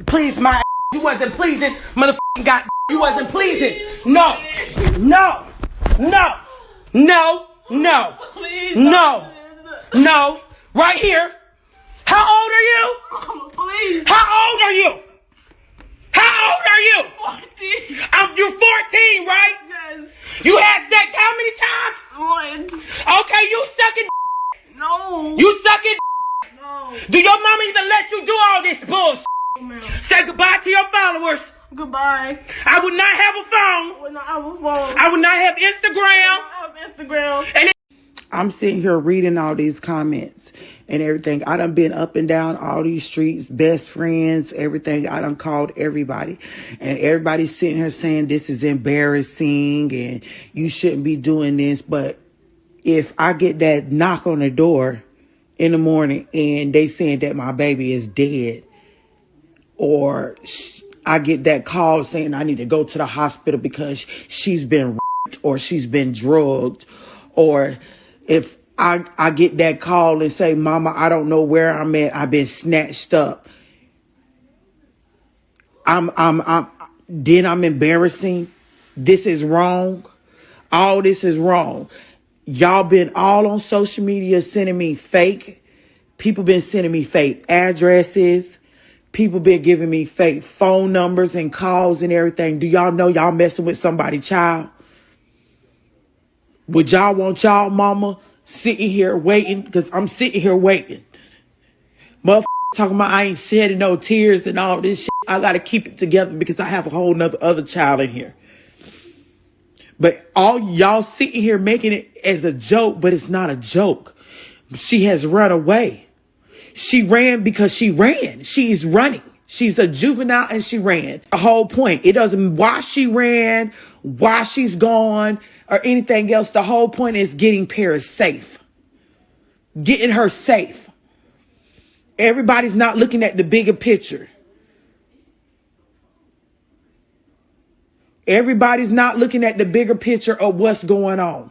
Please my ass. You wasn't pleasing, motherfucking god. You wasn't pleasing. No, no, no, no, no, no, no. Right here. How old are you? Please. How old are you? How old are you? 14. You're 14, right? Yes. You had sex how many times? One. Okay, you sucking. No. You sucking. No. Do your mama even let you do all this bullshit? No. Say goodbye to your followers. Goodbye. I would not have a phone. When I have a phone. I would not have Instagram. I have Instagram. And I'm sitting here reading all these comments and everything. I done been up and down all these streets, best friends, everything. I done called everybody. And everybody's sitting here saying this is embarrassing and you shouldn't be doing this. But if I get that knock on the door in the morning and they saying that my baby is dead, or I get that call saying I need to go to the hospital because she's been raped or she's been drugged, or if I get that call and say, Mama, I don't know where I'm at, I've been snatched up. Then I'm embarrassing. This is wrong. All this is wrong. Y'all been all on social media sending me fake. People been sending me fake addresses. People been giving me fake phone numbers and calls and everything. Do y'all know y'all messing with somebody's child? Would y'all want y'all mama sitting here waiting? Because I'm sitting here waiting. Motherfucker talking about I ain't shedding no tears and all this shit. I got to keep it together because I have a whole nother other child in here. But all y'all sitting here making it as a joke, but it's not a joke. She has run away. She ran because she ran. She's running. She's a juvenile and she ran. The whole point. It doesn't why she ran, why she's gone, or anything else. The whole point is getting Paris safe. Getting her safe. Everybody's not looking at the bigger picture. Everybody's not looking at the bigger picture of what's going on.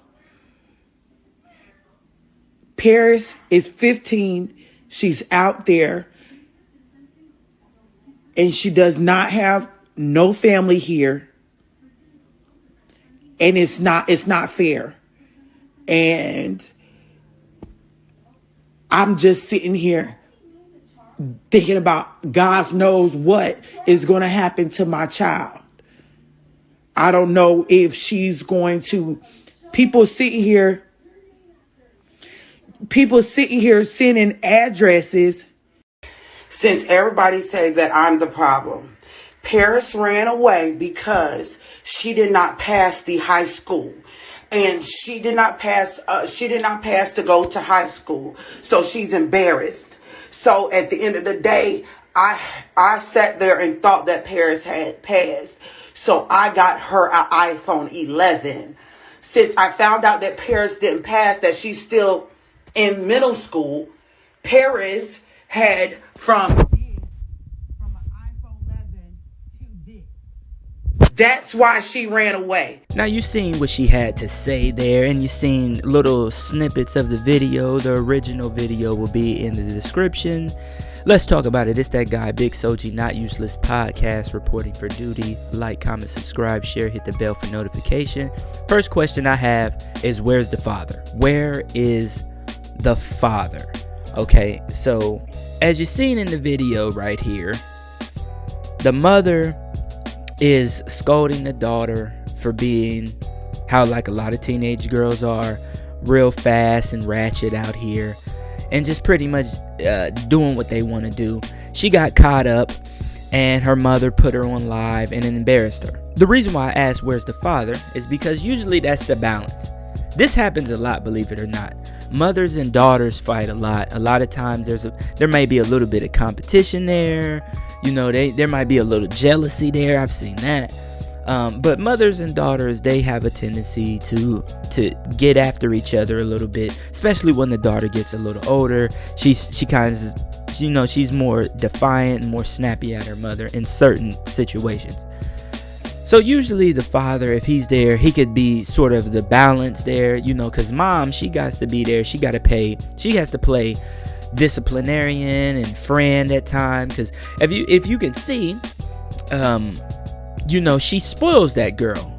Paris is 15. She's out there. And she does not have no family here. And it's not fair. And I'm just sitting here thinking about God knows what is going to happen to my child. I don't know if she's going to, people sitting here sending addresses. Since everybody said that I'm the problem, Paris ran away because she did not pass the high school, and she did not pass to go to high school. So she's embarrassed. So at the end of the day, I sat there and thought that Paris had passed. So I got her an iPhone 11. Since I found out that Paris didn't pass, that she's still in middle school, Paris had from an iPhone 11 to this. That's why she ran away. Now you seen what she had to say there, and you seen little snippets of the video. The original video will be in the description. Let's talk about it. It's that guy, Big Soji, Not Useless Podcast, reporting for duty. Like, comment, subscribe, share, hit the bell for notification. First question I have is, where's the father? Where is the father? Okay, so as you've seen in the video right here, the mother is scolding the daughter for being how like a lot of teenage girls are, real fast and ratchet out here, and just pretty much doing what they want to do. She got caught up and her mother put her on live and embarrassed her. The reason why I asked where's the father is because usually that's the balance. This happens a lot, believe it or not. Mothers and daughters fight a lot. A lot of times there may be a little bit of competition there. You know, there might be a little jealousy there. I've seen that. But mothers and daughters, they have a tendency to get after each other a little bit, especially when the daughter gets a little older. She kind of, you know, she's more defiant and more snappy at her mother in certain situations. So usually the father, if he's there, he could be sort of the balance there, you know, because mom, she got to be there. She got to pay. She has to play, disciplinarian and friend at times. Because if you can see, she spoils that girl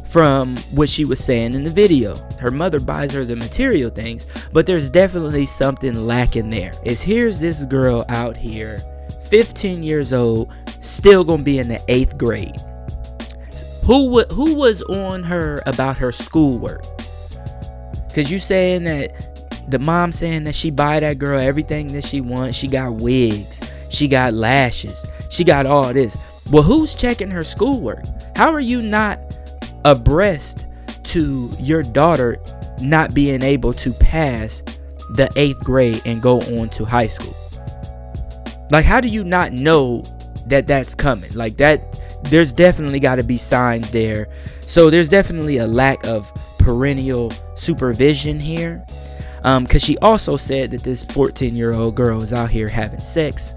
from what she was saying in the video. Her mother buys her the material things, but there's definitely something lacking there. Here's this girl out here, 15 years old, still gonna be in the 8th grade. Who was on her about her schoolwork? Because you saying that the mom saying that she buy that girl everything that she wants. She got wigs, she got lashes, she got all this. Well, who's checking her schoolwork? How are you not abreast to your daughter not being able to pass the 8th grade and go on to high school? Like, how do you not know that that's coming? Like, that there's definitely got to be signs there. So there's definitely a lack of parental supervision here, because she also said that this 14-year-old girl is out here having sex.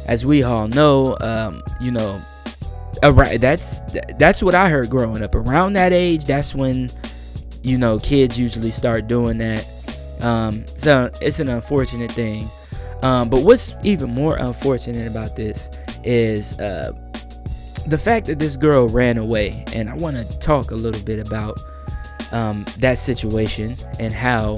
As we all know, that's what I heard growing up. Around that age, that's when kids usually start doing that. So it's an unfortunate thing. But what's even more unfortunate about this is the fact that this girl ran away. And I want to talk a little bit about that situation and how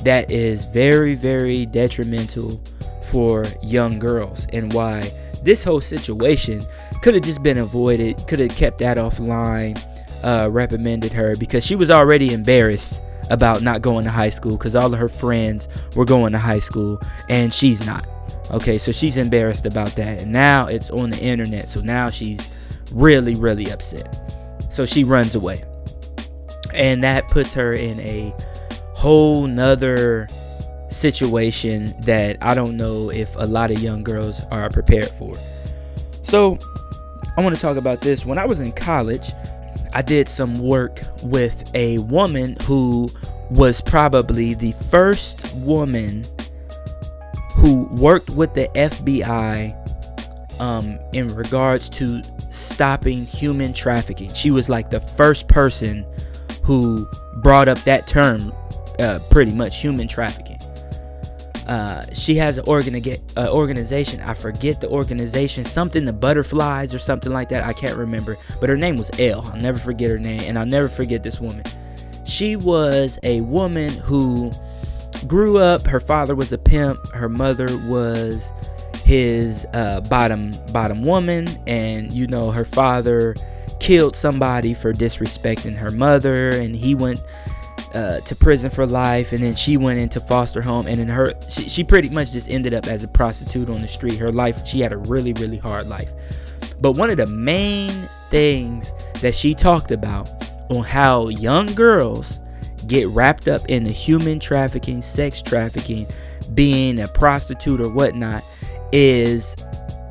that is very, very detrimental for young girls, and why this whole situation could have just been avoided, could have kept that offline, reprimanded her, because she was already embarrassed about not going to high school because all of her friends were going to high school and she's not. Okay, so she's embarrassed about that, and now it's on the internet, so now she's really, really upset. So she runs away, and that puts her in a whole nother situation that I don't know if a lot of young girls are prepared for. So I want to talk about this. When I was in college, I did some work with a woman who was probably the first woman who worked with the FBI in regards to stopping human trafficking. She was like the first person who brought up that term, pretty much, human trafficking. She has an organization. I forget the organization, something the butterflies or something like that. I can't remember, but her name was Elle. I'll never forget her name, and I'll never forget this woman. She was a woman who grew up. Her father was a pimp. Her mother was his bottom woman, and her father killed somebody for disrespecting her mother, and he went to prison for life, and then she went into foster home, and then she pretty much just ended up as a prostitute on the street. Her life, she had a really, really hard life. But one of the main things that she talked about on how young girls get wrapped up in the human trafficking, sex trafficking, being a prostitute or whatnot, is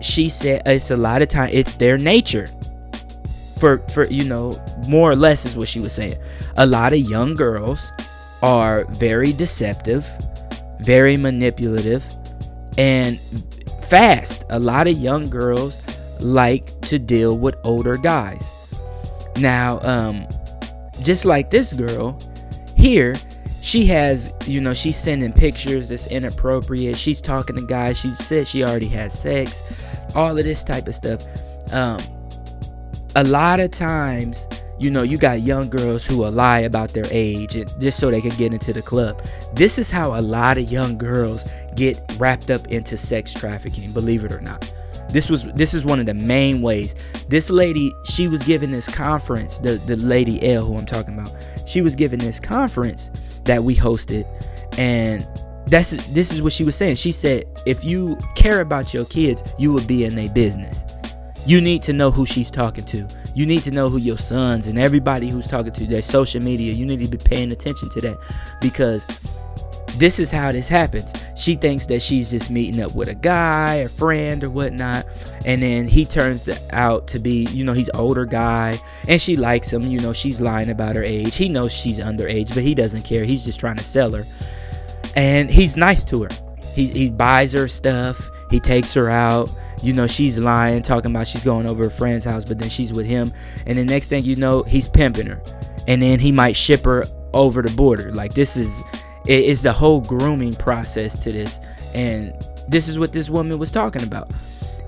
she said it's a lot of time it's their nature. For more or less is what she was saying. A lot of young girls are very deceptive, very manipulative, and fast. A lot of young girls like to deal with older guys. Now, just like this girl here, she has, she's sending pictures that's inappropriate. She's talking to guys. She said she already had sex. All of this type of stuff. A lot of times, you got young girls who will lie about their age just so they can get into the club. This is how a lot of young girls get wrapped up into sex trafficking, believe it or not. This is one of the main ways. This lady, she was giving this conference, the lady Elle who I'm talking about, she was giving this conference that we hosted, and this is what she was saying. She said, if you care about your kids, you will be in their business. You need to know who she's talking to. You need to know who your sons and everybody who's talking to, their social media. You need to be paying attention to that, because this is how this happens. She thinks that she's just meeting up with a guy, a friend or whatnot, and then he turns out to be, he's an older guy, and she likes him. She's lying about her age. He knows she's underage, but he doesn't care. He's just trying to sell her, and he's nice to her. He buys her stuff. He takes her out. She's lying, talking about she's going over a friend's house, but then she's with him. And the next thing you know, he's pimping her. And then he might ship her over the border. Like, it's the whole grooming process to this. And this is what this woman was talking about.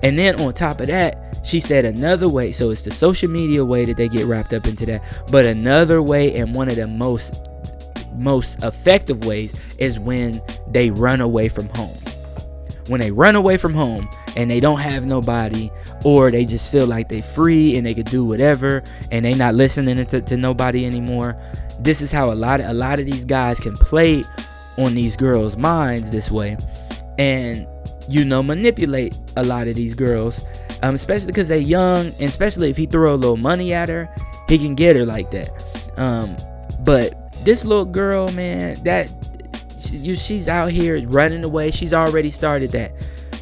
And then on top of that, she said another way. So it's the social media way that they get wrapped up into that. But another way, and one of the most effective ways, is when they run away from home. When they run away from home and they don't have nobody, or they just feel like they free and they could do whatever and they not listening to nobody anymore. This is how a lot of these guys can play on these girls' minds this way, and manipulate a lot of these girls, especially because they're young, and especially if he throw a little money at her, he can get her like that. But this little girl, man, she's out here running away. She's already started that.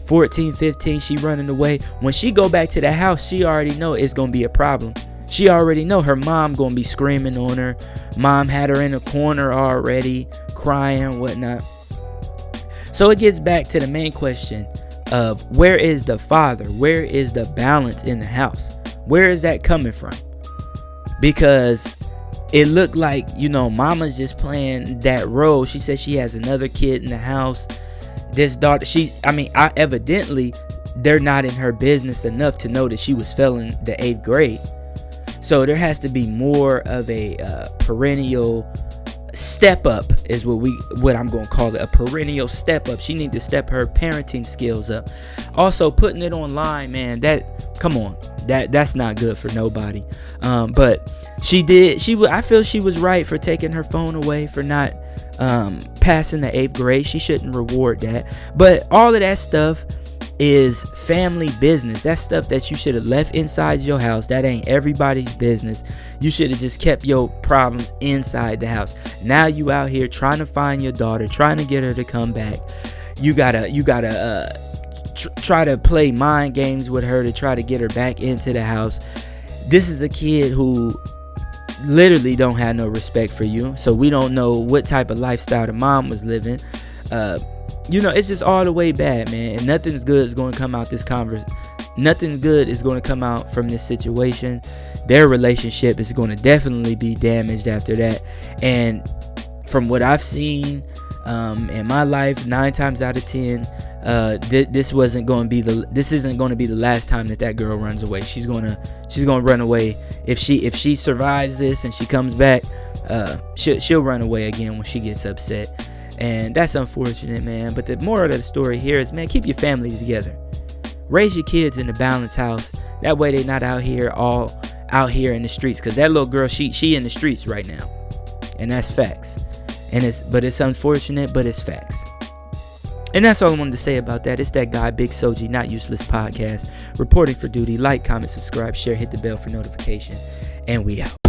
14, 15, she running away. When she go back to the house, she already know it's gonna be a problem. She already know her mom gonna be screaming on her. Mom had her in a corner already, crying, whatnot. So it gets back to the main question of, where is the father? Where is the balance in the house? Where is that coming from? Because it looked like, mama's just playing that role. She said she has another kid in the house. This daughter, evidently, they're not in her business enough to know that she was failing the 8th grade. So there has to be more of a perennial step up, is what I'm going to call it, a perennial step up. She needs to step her parenting skills up. Also, putting it online, man, that's not good for nobody. But I feel she was right for taking her phone away, for not passing the 8th grade. She shouldn't reward that. But all of that stuff is family business. That's stuff that you should have left inside your house. That ain't everybody's business. You should have just kept your problems inside the house. Now you out here trying to find your daughter, trying to get her to come back. You gotta try to play mind games with her to try to get her back into the house. This is a kid who literally don't have no respect for you. So we don't know what type of lifestyle the mom was living. It's just all the way bad, man. And nothing's good is going to come out this Nothing good is going to come out from this situation. Their relationship is going to definitely be damaged after that. And from what I've seen in my life, 9 times out of 10, this isn't going to be the last time that girl runs away. She's gonna run away if she survives this and she comes back. She'll run away again when she gets upset. And that's unfortunate, man. But the moral of the story here is, man, keep your families together. Raise your kids in a balanced house. That way they're not out here in the streets. Because that little girl, she in the streets right now. And that's facts. But it's unfortunate, but it's facts. And that's all I wanted to say about that. It's that guy, Big Soji, Not Useless Podcast, reporting for duty. Like, comment, subscribe, share, hit the bell for notification. And we out.